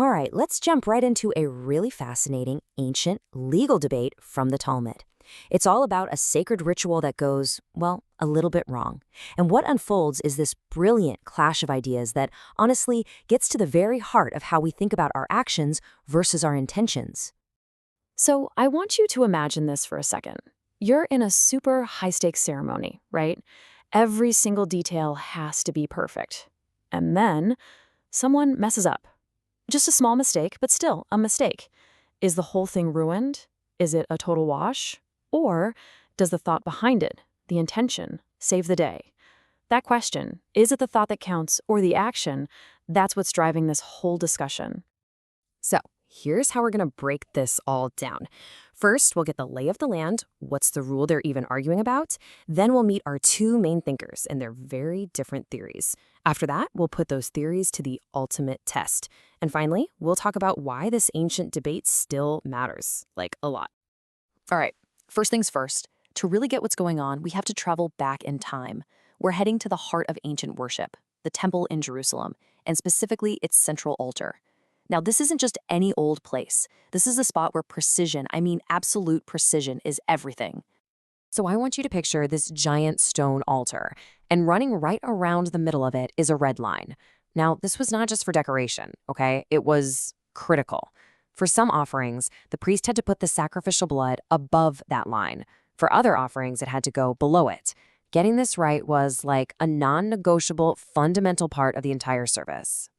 All right, let's jump right into a really fascinating ancient legal debate from the Talmud. It's all about a sacred ritual that goes, well, a little bit wrong. And what unfolds is this brilliant clash of ideas that honestly gets to the very heart of how we think about our actions versus our intentions. So I want you to imagine this for a second. You're in a super high-stakes ceremony, right? Every single detail has to be perfect. And then someone messes up. Just a small mistake, but still a mistake. Is the whole thing ruined? Is it a total wash? Or does the thought behind it, the intention, save the day? That question, is it the thought that counts or the action, that's what's driving this whole discussion. So, here's how we're going to break this all down. First, we'll get the lay of the land, what's the rule they're even arguing about. Then we'll meet our two main thinkers and their very different theories. After that, we'll put those theories to the ultimate test. And finally, we'll talk about why this ancient debate still matters, like a lot. All right, first things first. To really get what's going on, we have to travel back in time. We're heading to the heart of ancient worship, the temple in Jerusalem, and specifically its central altar. Now, this isn't just any old place. This is a spot where precision, I mean absolute precision, is everything. So I want you to picture this giant stone altar, and running right around the middle of it is a red line. Now, this was not just for decoration, okay? It was critical. For some offerings, the priest had to put the sacrificial blood above that line. For other offerings, it had to go below it. Getting this right was like a non-negotiable, fundamental part of the entire service.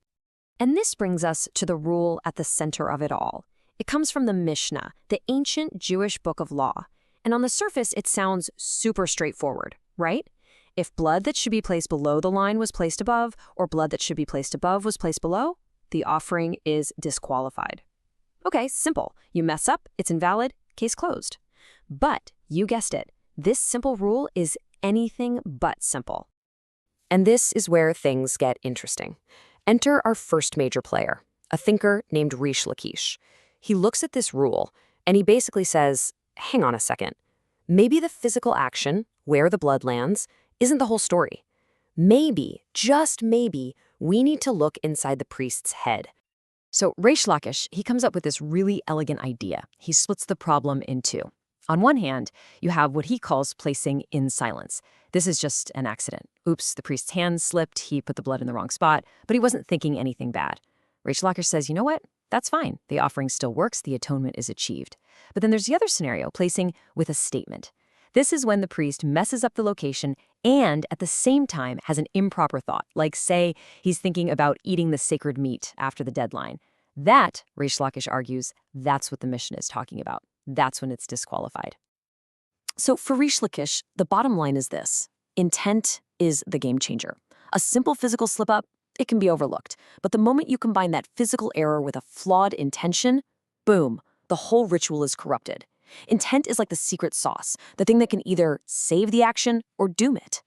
And this brings us to the rule at the center of it all. It comes from the Mishnah, the ancient Jewish book of law. And on the surface, it sounds super straightforward, right? If blood that should be placed below the line was placed above, or blood that should be placed above was placed below, the offering is disqualified. Okay, simple. You mess up, it's invalid, case closed. But, you guessed it, this simple rule is anything but simple. And this is where things get interesting. Enter our first major player, a thinker named Rish Lakish. He looks at this rule, and he basically says, hang on a second. Maybe the physical action, where the blood lands, isn't the whole story. Maybe, just maybe, we need to look inside the priest's head. So Rish Lakish, he comes up with this really elegant idea. He splits the problem in two. On one hand, you have what he calls placing in silence. This is just an accident. Oops, the priest's hand slipped, he put the blood in the wrong spot, but he wasn't thinking anything bad. Rish Lakish says, you know what? That's fine. The offering still works, the atonement is achieved. But then there's the other scenario, placing with a statement. This is when the priest messes up the location and at the same time has an improper thought, like say he's thinking about eating the sacred meat after the deadline. That, Rish Lakish argues, that's what the Mishnah is talking about. That's when it's disqualified. So for Rish Lakish, the bottom line is this. Intent is the game changer. A simple physical slip-up, it can be overlooked. But the moment you combine that physical error with a flawed intention, boom, the whole ritual is corrupted. Intent is like the secret sauce, the thing that can either save the action or doom it.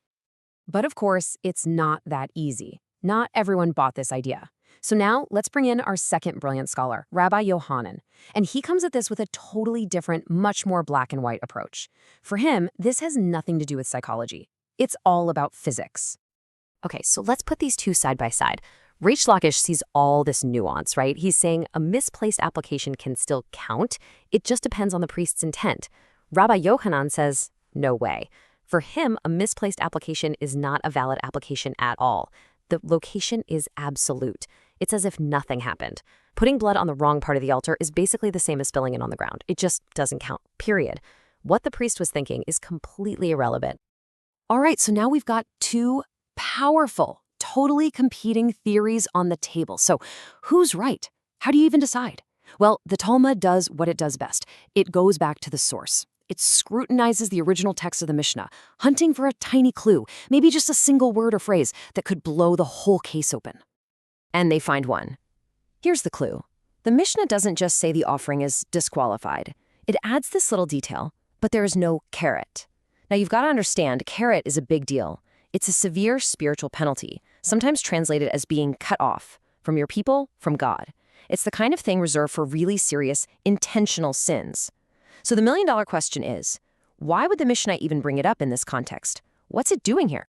But of course, it's not that easy. Not everyone bought this idea. So now let's bring in our second brilliant scholar, Rabbi Yohanan. And he comes at this with a totally different, much more black and white approach. For him, this has nothing to do with psychology. It's all about physics. Okay, so let's put these two side by side. Rish Lakish sees all this nuance, right? He's saying a misplaced application can still count. It just depends on the priest's intent. Rabbi Yohanan says, no way. For him, a misplaced application is not a valid application at all. The location is absolute. It's as if nothing happened. Putting blood on the wrong part of the altar is basically the same as spilling it on the ground. It just doesn't count, period. What the priest was thinking is completely irrelevant. All right, so now we've got two powerful, totally competing theories on the table. So who's right? How do you even decide? Well, the Talmud does what it does best. It goes back to the source. It scrutinizes the original text of the Mishnah, hunting for a tiny clue, maybe just a single word or phrase that could blow the whole case open. And they find one. Here's the clue. The Mishnah doesn't just say the offering is disqualified. It adds this little detail, but there is no carrot. Now you've got to understand, carrot is a big deal. It's a severe spiritual penalty, sometimes translated as being cut off from your people, from God. It's the kind of thing reserved for really serious, intentional sins. So the million-dollar question is, why would the Mishnah even bring it up in this context? What's it doing here?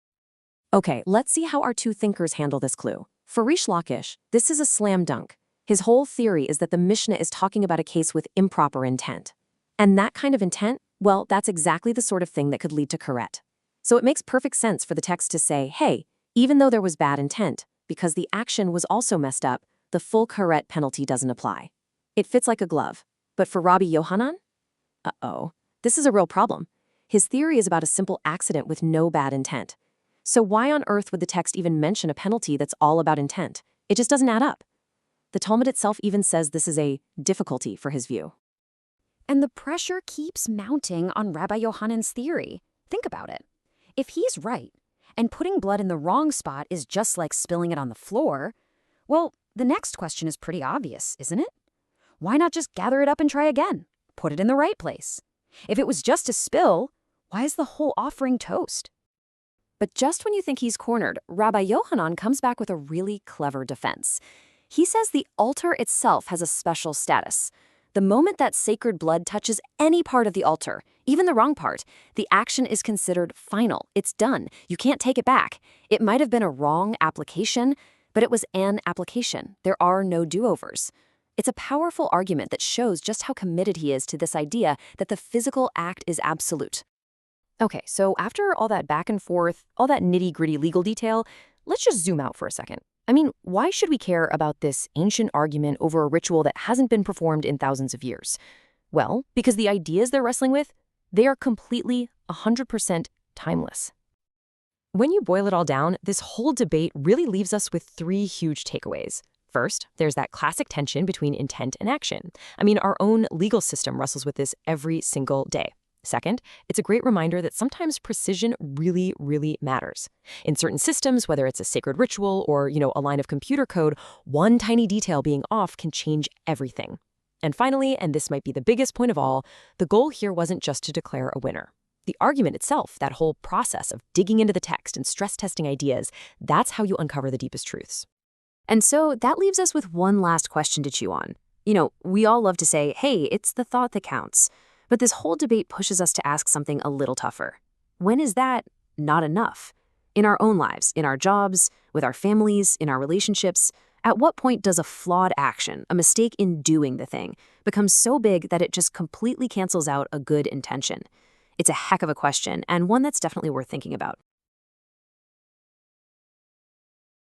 Okay, let's see how our two thinkers handle this clue. For Rish Lakish, this is a slam dunk. His whole theory is that the Mishnah is talking about a case with improper intent. And that kind of intent, well, that's exactly the sort of thing that could lead to karet. So it makes perfect sense for the text to say, hey, even though there was bad intent, because the action was also messed up, the full karet penalty doesn't apply. It fits like a glove. But for Rabbi Yohanan? Uh-oh. This is a real problem. His theory is about a simple accident with no bad intent. So why on earth would the text even mention a penalty that's all about intent? It just doesn't add up. The Talmud itself even says this is a difficulty for his view. And the pressure keeps mounting on Rabbi Yohanan's theory. Think about it. If he's right, and putting blood in the wrong spot is just like spilling it on the floor, well, the next question is pretty obvious, isn't it? Why not just gather it up and try again? Put it in the right place. If it was just a spill, why is the whole offering toast? But just when you think he's cornered, Rabbi Yohanan comes back with a really clever defense. He says the altar itself has a special status. The moment that sacred blood touches any part of the altar, even the wrong part, the action is considered final. It's done. You can't take it back. It might have been a wrong application, but it was an application. There are no do-overs. It's a powerful argument that shows just how committed he is to this idea that the physical act is absolute. Okay, so after all that back and forth, all that nitty-gritty legal detail, let's just zoom out for a second. I mean, why should we care about this ancient argument over a ritual that hasn't been performed in thousands of years? Well, because the ideas they're wrestling with, they are completely 100% timeless. When you boil it all down, this whole debate really leaves us with three huge takeaways. First, there's that classic tension between intent and action. I mean, our own legal system wrestles with this every single day. Second, it's a great reminder that sometimes precision really, really matters. In certain systems, whether it's a sacred ritual or, a line of computer code, one tiny detail being off can change everything. And finally, and this might be the biggest point of all, the goal here wasn't just to declare a winner. The argument itself, that whole process of digging into the text and stress testing ideas, that's how you uncover the deepest truths. And so that leaves us with one last question to chew on. We all love to say, hey, it's the thought that counts. But this whole debate pushes us to ask something a little tougher. When is that not enough? In our own lives, in our jobs, with our families, in our relationships, at what point does a flawed action, a mistake in doing the thing, become so big that it just completely cancels out a good intention? It's a heck of a question, and one that's definitely worth thinking about.